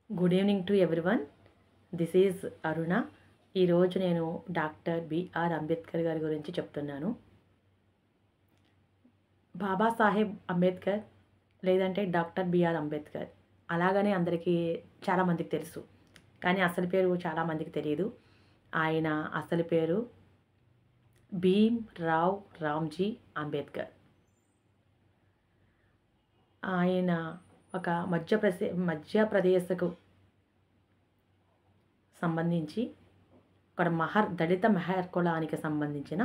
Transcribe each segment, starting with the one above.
Good evening to everyone. This is Aruna. ఈరోజు నేను doctor BR Ambedkar గారి గురించి చెప్తున్నాను. బాబాసాహెబ్ అంబేద్కర్ లేదంటే డాక్టర్ బిఆర్ అంబేద్కర్ అలాగనే అందరికీ చాలామందికి తెలుసు, కానీ అసలు పేరు చాలామందికి తెలియదు. ఆయన అసలు పేరు భీమ్ రావ్ రామ్జీ అంబేద్కర్. ఆయన ఒక మధ్యప్రదేశ్కు సంబంధించి ఒక దళిత మెహర్ కులానికి సంబంధించిన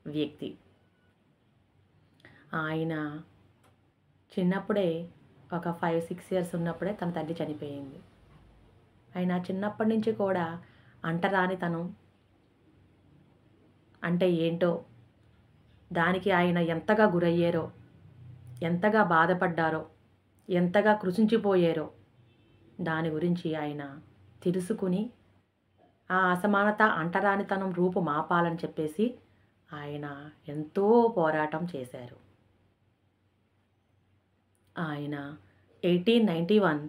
వ్యక్తి. ఆయన చిన్నప్పుడే ఒక 5-6 ఇయర్స్ ఉన్నప్పుడే తన తల్లి చనిపోయింది. ఆయన చిన్నప్పటి నుంచి కూడా అంటరానితనం అంటే ఏంటో, దానికి ఆయన ఎంతగా గురయ్యారో, ఎంతగా బాధపడ్డారో, ఎంతగా కృషించిపోయారో దాని గురించి ఆయన తెలుసుకుని ఆ అసమానత అంటరానితనం రూపు మాపాలని చెప్పేసి ఆయన ఎంతో పోరాటం చేశారు. ఆయన 1891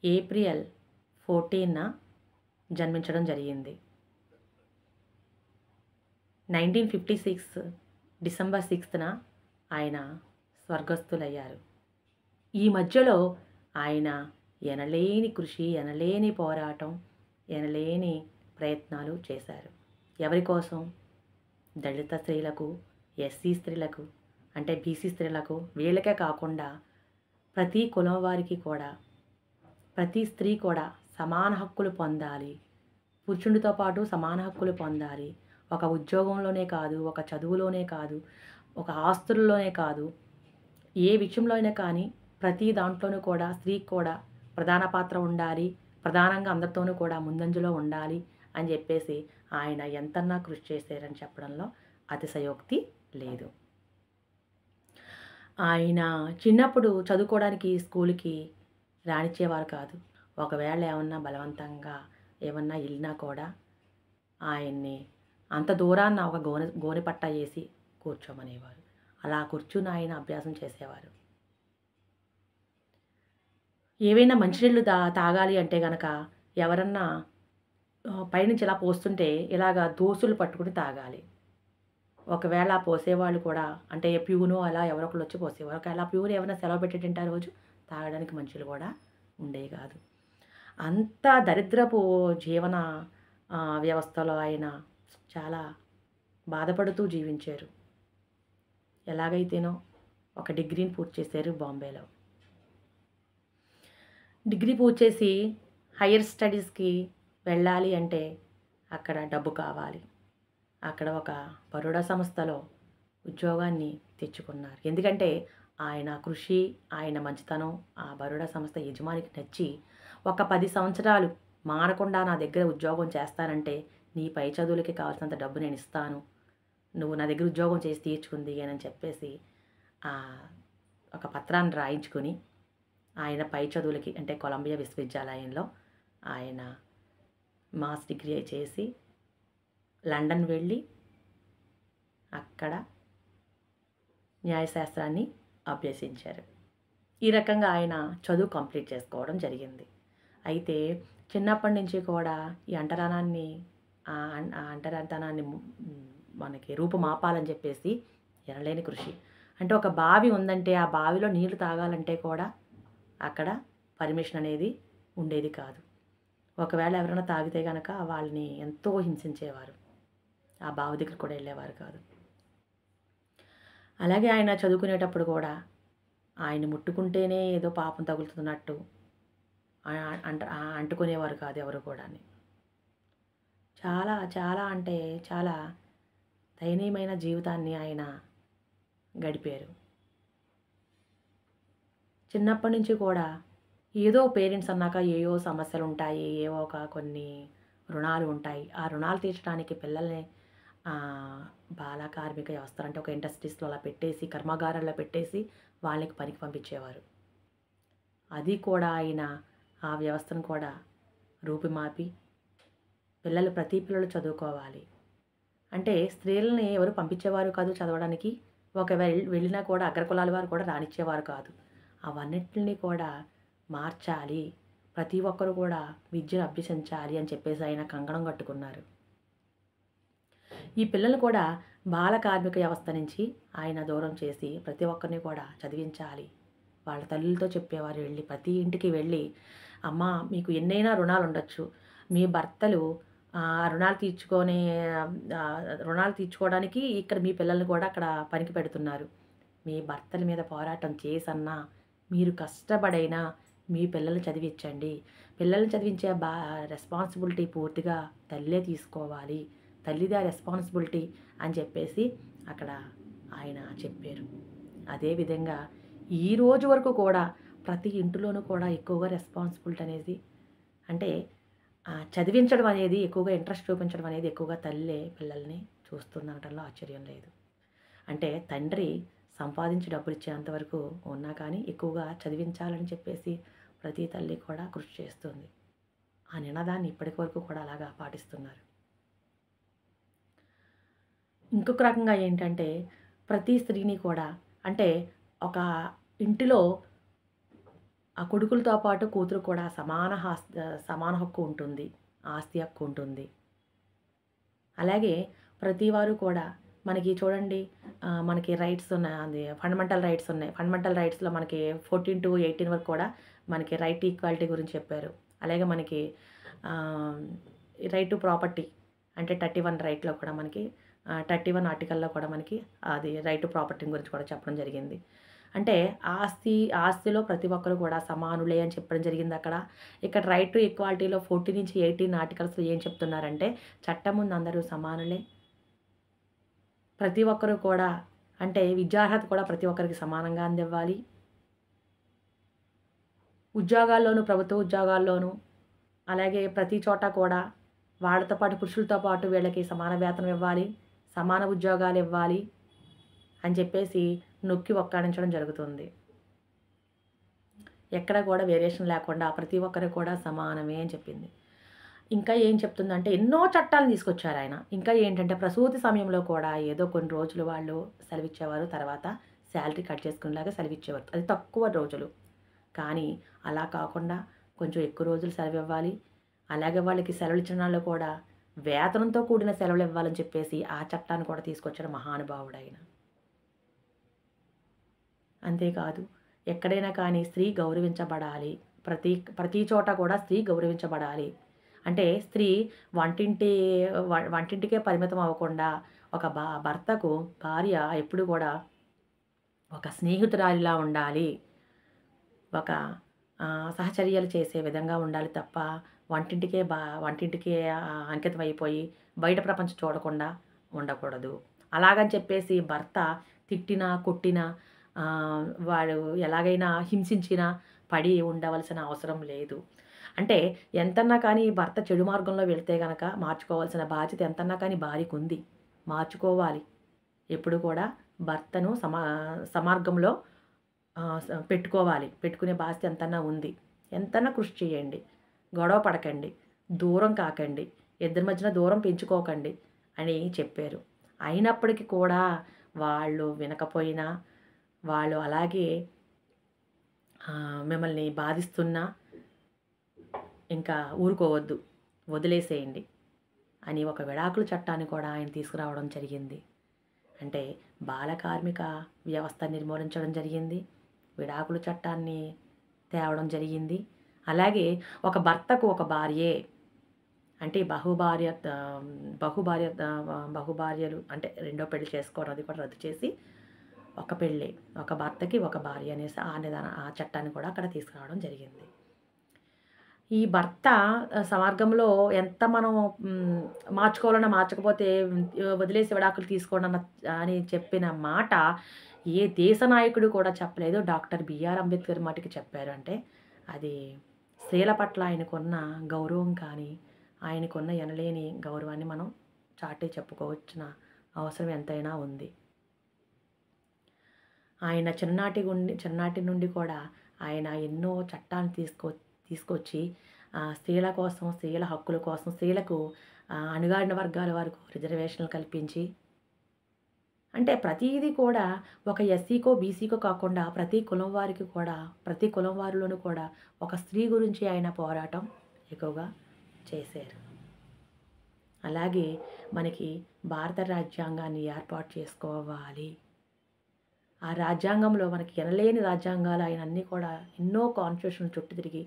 ఏప్రిల్ 14న జన్మించడం జరిగింది. 1956 డిసెంబర్ 6న ఆయన స్వర్గస్థులయ్యారు. ఈ మధ్యలో ఆయన ఎనలేని కృషి, ఎనలేని పోరాటం, ఎనలేని ప్రయత్నాలు చేశారు. ఎవరి కోసం? దళిత స్త్రీలకు, ఎస్సీ స్త్రీలకు, అంటే బీసీ స్త్రీలకు, వీళ్ళకే కాకుండా ప్రతి కులం వారికి కూడా, ప్రతి స్త్రీ కూడా సమాన హక్కులు పొందాలి, పురుషుడితో పాటు సమాన హక్కులు పొందాలి. ఒక ఉద్యోగంలోనే కాదు, ఒక చదువులోనే కాదు, ఒక ఆస్తుల్లోనే కాదు, ఏ విషయంలో అయినా కానీ ప్రతి దాంట్లోనూ కూడా స్త్రీకి కూడా ప్రధాన పాత్ర ఉండాలి, ప్రధానంగా అందరితోనూ కూడా ముందంజలో ఉండాలి అని చెప్పేసి ఆయన ఎంతన్నా కృషి చేశారని చెప్పడంలో అతిశయోక్తి లేదు. ఆయన చిన్నప్పుడు చదువుకోవడానికి స్కూల్కి రానిచ్చేవారు కాదు. ఒకవేళ ఏమన్నా బలవంతంగా ఏమన్నా వెళ్ళినా కూడా ఆయన్ని అంత దూరాన్న ఒక గోనె పట్టా వేసి కూర్చోమనేవారు. అలా కూర్చుని ఆయన అభ్యాసం చేసేవారు. ఏవైనా మంచినీళ్ళు తాగాలి అంటే గనక ఎవరన్నా పైనుంచి ఇలా పోస్తుంటే ఇలాగా దోసులు పట్టుకుని తాగాలి. ఒకవేళ పోసేవాళ్ళు కూడా, అంటే ప్యూను అలా ఎవరో ఒకళ్ళు వచ్చి పోసేవారు. ఒకవేళ ప్యూన్ ఏమైనా సెలవు పెట్టేటంటే ఆ రోజు తాగడానికి మంచిలు కూడా ఉండేవి కాదు. అంత దరిద్రపు జీవన వ్యవస్థలో ఆయన చాలా బాధపడుతూ జీవించారు. ఎలాగైతేనో ఒక డిగ్రీని పూర్తి చేశారు బాంబేలో. డిగ్రీ పూర్తి చేసి హయ్యర్ స్టడీస్కి వెళ్ళాలి అంటే అక్కడ డబ్బు కావాలి. అక్కడ ఒక బరోడా సంస్థలో ఉద్యోగాన్ని తెచ్చుకున్నారు. ఎందుకంటే ఆయన కృషి, ఆయన మంచితనం ఆ బరోడా సంస్థ యజమానికి నచ్చి, ఒక 10 సంవత్సరాలు మానకుండా నా దగ్గర ఉద్యోగం చేస్తానంటే నీ పై చదువులకి కావాల్సినంత డబ్బు నేను ఇస్తాను, నువ్వు నా దగ్గర ఉద్యోగం చేసి తీర్చుకుంది అని చెప్పేసి ఒక పత్రాన్ని రాయించుకొని ఆయన పై చదువులకి, అంటే కొలంబియా విశ్వవిద్యాలయంలో ఆయన మాస్ డిగ్రీ చేసి లండన్ వెళ్ళి అక్కడ న్యాయశాస్త్రాన్ని అభ్యసించారు. ఈ రకంగా ఆయన చదువు కంప్లీట్ చేసుకోవడం జరిగింది. అయితే చిన్నప్పటి నుంచి కూడా ఈ అంటరానితనాన్ని మనకి రూపుమాపాలని చెప్పేసి ఎనలేని కృషి. అంటే ఒక బావి ఉందంటే ఆ బావిలో నీళ్లు తాగాలంటే కూడా అక్కడ పర్మిషన్ అనేది ఉండేది కాదు. ఒకవేళ ఎవరైనా తాగితే కనుక వాళ్ళని ఎంతో హింసించేవారు. ఆ బావి దగ్గర కూడా వెళ్ళేవారు కాదు. అలాగే ఆయన చదువుకునేటప్పుడు కూడా ఆయన ముట్టుకుంటేనే ఏదో పాపం తగులుతున్నట్టు అంటుకునేవారు కాదు ఎవరు కూడా. చాలా చాలా అంటే చాలా దయనీయమైన జీవితాన్ని ఆయన గడిపారు. చిన్నప్పటి నుంచి కూడా ఏదో పేరెంట్స్ అన్నాక ఏవో సమస్యలు ఉంటాయి, ఏవో కొన్ని రుణాలు ఉంటాయి. ఆ రుణాలు తీర్చడానికి పిల్లల్ని బాల కార్మిక వ్యవస్థలు, అంటే ఒక ఇండస్ట్రీస్లో అలా పెట్టేసి, కర్మాగారాల్లో పెట్టేసి వాళ్ళకి పనికి పంపించేవారు. అది కూడా ఆయన ఆ వ్యవస్థను కూడా రూపుమాపి ప్రతి పిల్లలు చదువుకోవాలి అంటే స్త్రీలని ఎవరు పంపించేవారు కాదు చదవడానికి. ఒకవేళ వెళ్ళినా కూడా అగ్రకులాల వారు కూడా రానిచ్చేవారు కాదు. అవన్నిటిని కూడా మార్చాలి, ప్రతి ఒక్కరు కూడా విద్యను అభ్యసించాలి అని చెప్పేసి ఆయన కంకణం కట్టుకున్నారు. ఈ పిల్లలు కూడా బాల కార్మిక వ్యవస్థ నుంచి ఆయన దూరం చేసి ప్రతి ఒక్కరిని కూడా చదివించాలి. వాళ్ళ తల్లులతో చెప్పేవారు వెళ్ళి, ప్రతి ఇంటికి వెళ్ళి, అమ్మ మీకు ఎన్నైనా రుణాలు ఉండొచ్చు. మీ భర్తలు రుణాలు తీర్చుకోవడానికి ఇక్కడ మీ పిల్లల్ని కూడా అక్కడ పనికి పెడుతున్నారు. మీ భర్తల మీద పోరాటం చేసన్నా, మీరు కష్టపడైనా మీ పిల్లల్ని చదివించండి. పిల్లల్ని చదివించే రెస్పాన్సిబిలిటీ పూర్తిగా తల్లే తీసుకోవాలి. తల్లిదే రెస్పాన్సిబిలిటీ అని చెప్పేసి అక్కడ ఆయన చెప్పారు. అదేవిధంగా ఈ రోజు వరకు కూడా ప్రతి ఇంటిలోనూ కూడా ఎక్కువగా రెస్పాన్సిబిలిటీ అనేది అంటే చదివించడం అనేది ఎక్కువగా ఇంట్రెస్ట్ చూపించడం అనేది ఎక్కువగా తల్లే పిల్లల్ని చూస్తుందనటంలో ఆశ్చర్యం లేదు. అంటే తండ్రి సంపాదించి డబ్బులు ఇచ్చేంత వరకు ఉన్నా కానీ ఎక్కువగా చదివించాలని చెప్పేసి ప్రతి తల్లి కూడా కృషి చేస్తుంది. ఆ నినాదాన్ని ఇప్పటి వరకు కూడా అలాగా పాటిస్తున్నారు. ఇంకొక రకంగా ఏంటంటే ప్రతి స్త్రీని కూడా అంటే ఒక ఇంటిలో ఆ కొడుకులతో పాటు కూతురు కూడా సమాన హక్కు ఉంటుంది, ఆస్తి హక్కు ఉంటుంది. అలాగే ప్రతి వారు కూడా మనకి చూడండి మనకి రైట్స్ ఉన్నాయి, అది ఫండమెంటల్ రైట్స్ ఉన్నాయి. ఫండమెంటల్ రైట్స్లో మనకి 14 to 18 వరకు కూడా మనకి రైట్ ఈక్వాలిటీ గురించి చెప్పారు. అలాగే మనకి రైట్ టు ప్రాపర్టీ అంటే 31 రైట్లో కూడా మనకి 31 ఆర్టికల్లో కూడా మనకి అది రైట్ టు ప్రాపర్టీ గురించి కూడా చెప్పడం జరిగింది. అంటే ఆస్తిలో ప్రతి ఒక్కరు కూడా సమానులే అని చెప్పడం జరిగింది అక్కడ. ఇక్కడ రైట్ టు ఈక్వాలిటీలో 14 నుంచి 18 ఆర్టికల్స్లో ఏం చెప్తున్నారంటే చట్టం ముందు అందరూ సమానులే. ప్రతి ఒక్కరు కూడా అంటే విద్యార్హత కూడా ప్రతి ఒక్కరికి సమానంగా అందివ్వాలి. ఉద్యోగాల్లోనూ, ప్రభుత్వ ఉద్యోగాల్లోనూ, అలాగే ప్రతి చోట కూడా వాళ్ళతో పాటు పురుషులతో పాటు వీళ్ళకి సమాన వేతనం ఇవ్వాలి, సమాన ఉద్యోగాలు ఇవ్వాలి అని చెప్పేసి నొక్కి ఒక్కాడించడం జరుగుతుంది. ఎక్కడ కూడా వేరియేషన్ లేకుండా ప్రతి ఒక్కరు కూడా సమానమే అని చెప్పింది. ఇంకా ఏం చెప్తుందంటే ఎన్నో చట్టాలను తీసుకొచ్చారు ఆయన. ఇంకా ఏంటంటే ప్రసూతి సమయంలో కూడా ఏదో కొన్ని రోజులు వాళ్ళు సెలవిచ్చేవారు, తర్వాత శాలరీ కట్ చేసుకునేలాగా సెలవిచ్చేవారు. అది తక్కువ రోజులు. కానీ అలా కాకుండా కొంచెం ఎక్కువ రోజులు సెలవు ఇవ్వాలి. అలాగే వాళ్ళకి సెలవులు ఇచ్చిన వాళ్ళు కూడా వేతనంతో కూడిన సెలవులు ఇవ్వాలని చెప్పేసి ఆ చట్టాన్ని కూడా తీసుకొచ్చిన మహానుభావుడు ఆయన. అంతేకాదు ఎక్కడైనా కానీ స్త్రీ గౌరవించబడాలి. ప్రతి చోట కూడా స్త్రీ గౌరవించబడాలి. అంటే స్త్రీ వంటింటికే పరిమితం అవ్వకుండా ఒక భర్తకు భార్య ఎప్పుడు కూడా ఒక స్నేహితురాలిలా ఉండాలి, ఒక సహచర్యలు చేసే విధంగా ఉండాలి తప్ప వంటింటికే అంకితం అయిపోయి బయట ప్రపంచం చూడకుండా ఉండకూడదు. అలాగని చెప్పేసి భర్త తిట్టినా కొట్టినా వాడు ఎలాగైనా హింసించినా పడి ఉండవలసిన అవసరం లేదు. అంటే ఎంతన్నా కానీ భర్త చెడు మార్గంలో వెళ్తే గనక మార్చుకోవాల్సిన బాధ్యత ఎంతన్నా కానీ భార్యకు ఉంది, మార్చుకోవాలి. ఎప్పుడు కూడా భర్తను సమార్గంలో పెట్టుకునే బాధ్యత ఎంతన్నా ఉంది. ఎంతన్నా కృషి చేయండి, గొడవ పడకండి, దూరం కాకండి, ఇద్దరి మధ్యన దూరం పెంచుకోకండి అని చెప్పారు. అయినప్పటికీ కూడా వాళ్ళు వినకపోయినా, వాళ్ళు అలాగే మిమ్మల్ని బాధిస్తున్నా ఇంకా ఊరుకోవద్దు, వదిలేసేయండి అని ఒక విడాకుల చట్టాన్ని కూడా ఆయన తీసుకురావడం జరిగింది. అంటే బాల కార్మిక వ్యవస్థ నిర్మూలించడం జరిగింది, విడాకుల చట్టాన్ని తేవడం జరిగింది. అలాగే ఒక భర్తకు ఒక భార్యే అంటే బహుభార్యలు అంటే రెండో పెళ్లి చేసుకోవడం అది కూడా రద్దు చేసి ఒక పెళ్ళి, ఒక భర్తకి ఒక భార్య అనేసి ఆ చట్టాన్ని కూడా అక్కడ తీసుకురావడం జరిగింది. ఈ భర్త సమార్గంలో ఎంత మనం మార్చుకోవాలన్నా మార్చకపోతే వదిలేసి విడాకులు తీసుకోండి అని చెప్పిన మాట ఏ దేశ నాయకుడు కూడా చెప్పలేదు. డాక్టర్ బిఆర్ అంబేద్కర్ మటుకు చెప్పారు. అంటే అది స్త్రీల పట్ల ఆయనకున్న గౌరవం కానీ, ఆయనకున్న ఎనలేని గౌరవాన్ని మనం చాటి చెప్పుకోవచ్చిన అవసరం ఎంతైనా ఉంది. ఆయన చిన్ననాటి నుండి కూడా ఆయన ఎన్నో చట్టాలను తీసుకొచ్చి స్త్రీల కోసం, స్త్రీల హక్కుల కోసం, స్త్రీలకు అణగారిన వర్గాల వరకు రిజర్వేషన్లు కల్పించి అంటే ప్రతీది కూడా ఒక ఎస్సీకో, బీసీకో కాకుండా ప్రతి కులం వారికి కూడా, ప్రతి కులం వారిలోనూ కూడా ఒక స్త్రీ గురించి ఆయన పోరాటం ఎక్కువగా చేశారు. అలాగే మనకి భారత రాజ్యాంగాన్ని ఏర్పాటు చేసుకోవాలి. ఆ రాజ్యాంగంలో మనకి ఎనలేని రాజ్యాంగాలు ఆయన అన్నీ కూడా ఎన్నో కాన్స్టిట్యూషన్ చుట్టూ తిరిగి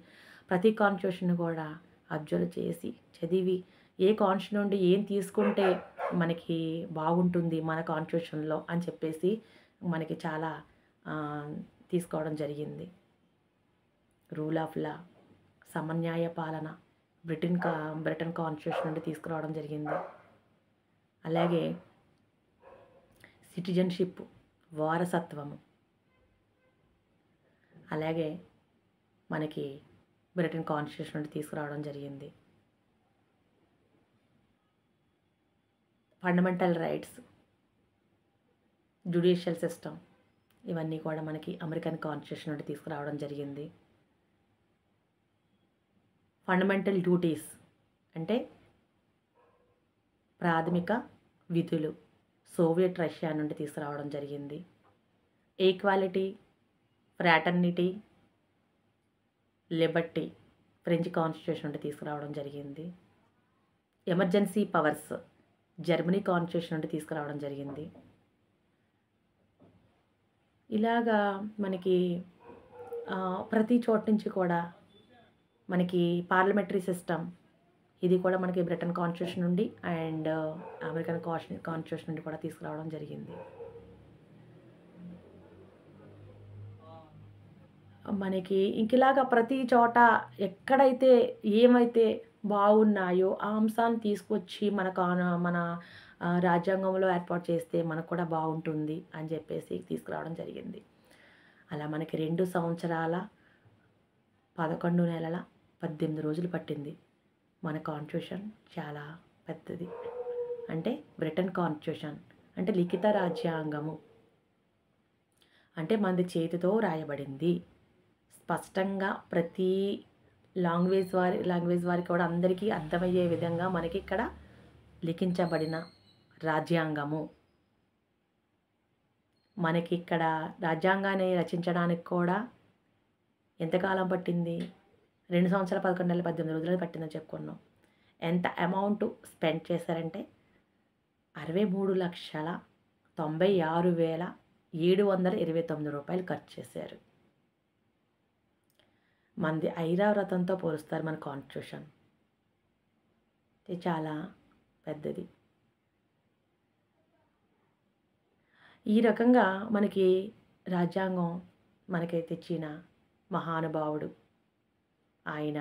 ప్రతి కాన్స్టిట్యూషన్ కూడా అబ్జర్వ్ చేసి చదివి ఏ కాన్స్టిట్యూషన్ నుండి ఏం తీసుకుంటే మనకి బాగుంటుంది మన కాన్స్టిట్యూషన్లో అని చెప్పేసి మనకి చాలా ఆ, తీసుకోవడం జరిగింది. రూల్ ఆఫ్ లా, సమన్యాయ పాలన బ్రిటన్ కాన్స్టిట్యూషన్ నుండి తీసుకురావడం జరిగింది. అలాగే సిటిజన్షిప్, వారసత్వము, అలాగే మనకి బ్రిటన్ కాన్స్టిట్యూషన్ నుండి తీసుకురావడం జరిగింది. ఫండమెంటల్ రైట్స్, జ్యుడిషియల్ సిస్టమ్, ఇవన్నీ కూడా మనకి అమెరికన్ కాన్స్టిట్యూషన్ నుండి తీసుకురావడం జరిగింది. ఫండమెంటల్ డ్యూటీస్ అంటే ప్రాథమిక విధులు సోవియట్ రష్యా నుండి తీసుకురావడం జరిగింది. Equality, fraternity, Liberty French constitution నుండి తీసుకురావడం జరిగింది. ఎమర్జెన్సీ పవర్స్ జర్మనీ కాన్స్టిట్యూషన్ నుండి తీసుకురావడం జరిగింది. ఇలాగా మనకి ప్రతి చోటు నుంచి కూడా మనకి పార్లమెంటరీ సిస్టమ్, ఇది కూడా మనకి బ్రిటన్ కాన్స్టిట్యూషన్ నుండి అండ్ అమెరికన్ కాన్స్టిట్యూషన్ నుండి కూడా తీసుకురావడం జరిగింది. మనకి ఇంకలాగా ప్రతి చోట ఎక్కడైతే ఏమైతే బాగున్నాయో ఆ అంశాన్ని తీసుకొచ్చి మన రాజ్యాంగంలో ఏర్పాటు చేస్తే మనకు కూడా బాగుంటుంది అని చెప్పేసి తీసుకురావడం జరిగింది. అలా మనకి 2 సంవత్సరాల 11 నెలల 18 రోజులు పట్టింది. మన కాన్స్టిట్యూషన్ చాలా పెద్దది. అంటే బ్రిటన్ కాన్స్టిట్యూషన్ అంటే లిఖిత రాజ్యాంగము, అంటే మనది చేతితో రాయబడింది. స్పష్టంగా ప్రతి లాంగ్వేజ్ వారికి కూడా అందరికీ అర్థమయ్యే విధంగా మనకి ఇక్కడ లిఖించబడిన రాజ్యాంగము. మనకి ఇక్కడ రాజ్యాంగాన్ని రచించడానికి కూడా ఎంతకాలం పట్టింది? 2 సంవత్సరాల 11 నెలల 18 రోజులు పట్టిందని చెప్పుకున్నాం. ఎంత అమౌంట్ స్పెండ్ చేశారంటే 63,96,729 రూపాయలు ఖర్చు చేశారు. మనది ఐరావతంతో పోలుస్తారు మన కాన్స్టిట్యూషన్. ఇది చాలా పెద్దది. ఈ రకంగా మనకి రాజ్యాంగం మనకి తెచ్చిన మహానుభావుడు. ఆయన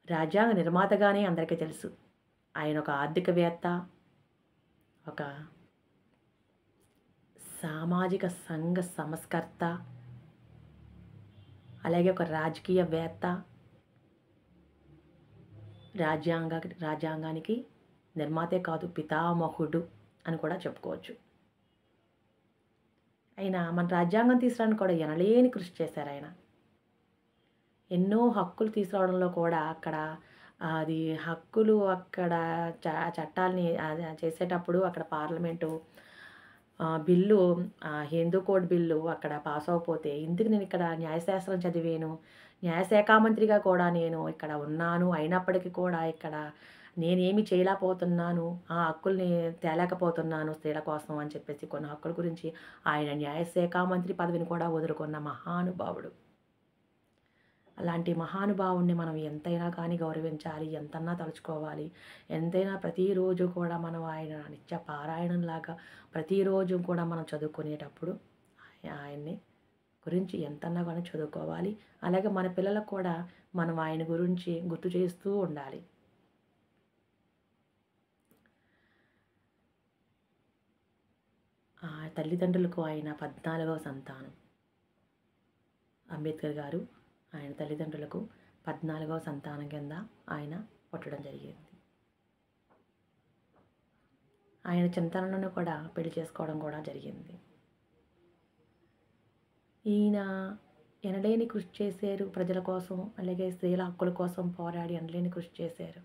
రాజ్యాంగ నిర్మాతగానే అందరికీ తెలుసు. ఆయన ఒక ఆర్థికవేత్త, ఒక సామాజిక సంఘ సంస్కర్త, అలాగే ఒక రాజకీయవేత్త, రాజ్యాంగానికి నిర్మాతే కాదు పితామహుడు అని కూడా చెప్పుకోవచ్చు. ఆయన మన రాజ్యాంగం తీసుకురావడానికి కూడా ఎనలేని కృషి చేశారు. ఆయన ఎన్నో హక్కులు తీసుకురావడంలో కూడా అక్కడ అది హక్కులు అక్కడ చట్టాలని చేసేటప్పుడు అక్కడ parliament bill Hindu code bill అక్కడ పాస్ అవ్వకపోతే ఎందుకు నేను ఇక్కడ న్యాయశాస్త్రం చదివాను, న్యాయశాఖ మంత్రిగా కూడా నేను ఇక్కడ ఉన్నాను, అయినప్పటికీ కూడా ఇక్కడ నేనేమి చేయలేకపోతున్నాను, ఆ హక్కుల్ని తేలేకపోతున్నాను స్త్రీల కోసం అని చెప్పేసి కొన్ని హక్కుల గురించి ఆయన న్యాయశాఖ మంత్రి పదవిని కూడా వదులుకున్న మహానుభావుడు. అలాంటి మహానుభావుడిని మనం ఎంతైనా కానీ గౌరవించాలి, ఎంతన్నా తలుచుకోవాలి. ఎంతైనా ప్రతిరోజు కూడా మనం ఆయన నిత్య పారాయణంలాగా ప్రతిరోజు కూడా మనం చదువుకునేటప్పుడు ఆయన్ని గురించి ఎంతన్నా కానీ చదువుకోవాలి. అలాగే మన పిల్లలకు కూడా మనం ఆయన గురించి గుర్తు చేస్తూ ఉండాలి. తల్లిదండ్రులకు ఆయన 14వ సంతానం. అంబేద్కర్ గారు ఆయన తల్లిదండ్రులకు 14వ సంతానం కింద ఆయన పుట్టడం జరిగింది. ఆయన చిన్నతనంలోనే కూడా పెళ్లి చేసుకోవడం కూడా జరిగింది. ఈయన ఎనలేని కృషి చేశారు ప్రజల కోసం, అలాగే స్త్రీల హక్కుల కోసం పోరాడి ఎనలేని కృషి చేశారు.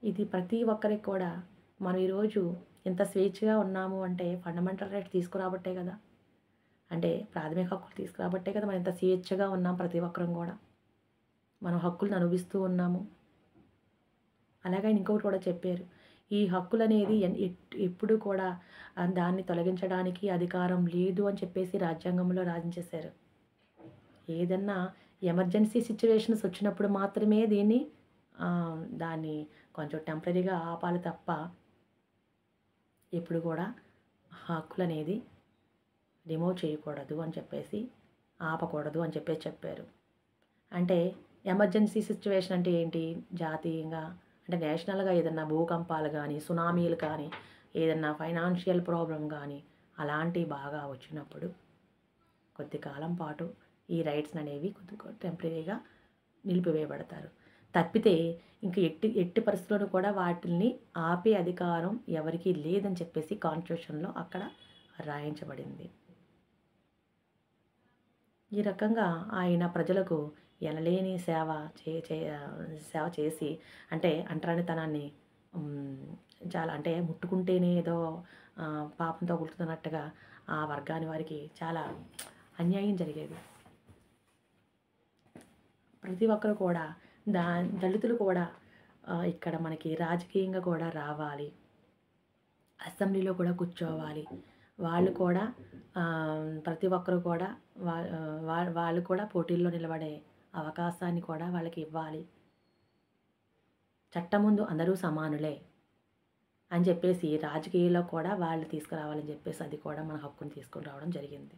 ఇది ప్రతి ఒక్కరికి కూడా మనం ఈరోజు ఇంత స్వేచ్ఛగా ఉన్నాము అంటే ఫండమెంటల్ రైట్స్ తీసుకురాబట్టే కదా. అంటే ప్రాథమిక హక్కులు తీసుకురాబట్టే కదా మనం ఇంత స్వేచ్ఛగా ఉన్నాం ప్రతి ఒక్కరం కూడా. మనం హక్కులను అనుభవిస్తూ ఉన్నాము. అలాగే ఆయన ఇంకొకటి కూడా చెప్పారు. ఈ హక్కులనేది ఎప్పుడు కూడా దాన్ని తొలగించడానికి అధికారం లేదు అని చెప్పేసి రాజ్యాంగంలో రాయించేశారు. ఏదన్నా ఎమర్జెన్సీ సిట్యుయేషన్స్ వచ్చినప్పుడు మాత్రమే దాన్ని కొంచెం టెంపరరీగా ఆపాలి తప్ప ఎప్పుడు కూడా హక్కులనేది రిమూవ్ చేయకూడదు అని చెప్పేసి, ఆపకూడదు అని చెప్పేసి చెప్పారు. అంటే ఎమర్జెన్సీ సిట్యుయేషన్ అంటే ఏంటి? జాతీయంగా అంటే నేషనల్‌గా ఏదన్నా భూకంపాలు గానీ, సునామీలు కానీ, ఏదన్నా ఫైనాన్షియల్ ప్రాబ్లమ్ గానీ అలాంటివి బాగా వచ్చినప్పుడు కొద్ది కాలం పాటు ఈ రైట్స్ అనేవి టెంపరరీగా నిలిపివేయబడతారు. తప్పితే ఇంక ఎట్టి పరిస్థితుల్లోనూ కూడా వాటిల్ని ఆపే అధికారం ఎవరికీ లేదని చెప్పేసి కాన్స్టిట్యూషన్‌లో అక్కడ రాయించబడింది. ఈ రకంగా ఆయన ప్రజలకు ఎనలేని సేవ చేసి అంటే అంటరానితనాన్ని చాలా అంటే ముట్టుకుంటేనే ఏదో పాపంతో కుట్టుతున్నట్టుగా ఆ వర్గాని వారికి చాలా అన్యాయం జరిగేది. ప్రతి ఒక్కరు కూడా దళితులు కూడా ఇక్కడ మనకి రాజకీయంగా కూడా రావాలి. అసెంబ్లీలో కూడా కూర్చోవాలి. వాళ్ళు కూడా ప్రతి ఒక్కరు కూడా వాళ్ళు కూడా పోటీల్లో నిలబడే అవకాశాన్ని కూడా వాళ్ళకి ఇవ్వాలి. చట్టం ముందు అందరూ సమానులే అని చెప్పేసి రాజకీయాల్లో కూడా వాళ్ళు తీసుకురావాలని చెప్పేసి అది కూడా మన హక్కుని తీసుకొని రావడం జరిగింది.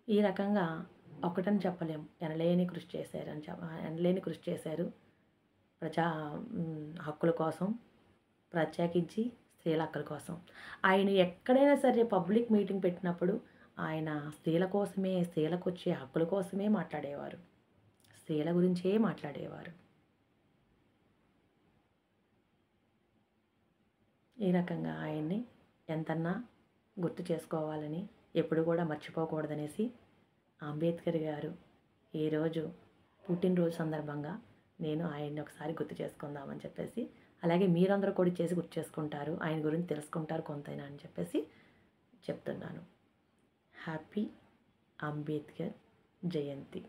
ఈ రకంగా ఒకటని చెప్పలేం. ఎనలేని కృషి చేశారు ప్రజా హక్కుల కోసం, ప్రత్యేకించి స్త్రీల హక్కుల కోసం. ఆయన ఎక్కడైనా సరే పబ్లిక్ మీటింగ్ పెట్టినప్పుడు ఆయన స్త్రీల కోసమే, స్త్రీలకొచ్చే హక్కుల కోసమే మాట్లాడేవారు. స్త్రీల గురించే మాట్లాడేవారు. ఈ రకంగా ఆయన్ని ఎంతన్నా గుర్తు చేసుకోవాలని, ఎప్పుడు కూడా మర్చిపోకూడదనేసి అంబేద్కర్ గారు ఈరోజు పుట్టినరోజు సందర్భంగా నేను ఆయన్ని ఒకసారి గుర్తు చేసుకుందామని చెప్పేసి, అలాగే మీరందరూ కూడా గుర్తు చేసుకుంటారు, ఆయన గురించి తెలుసుకుంటారు కొంతైనా అని చెప్పేసి చెప్తున్నాను. హ్యాపీ అంబేద్కర్ జయంతి.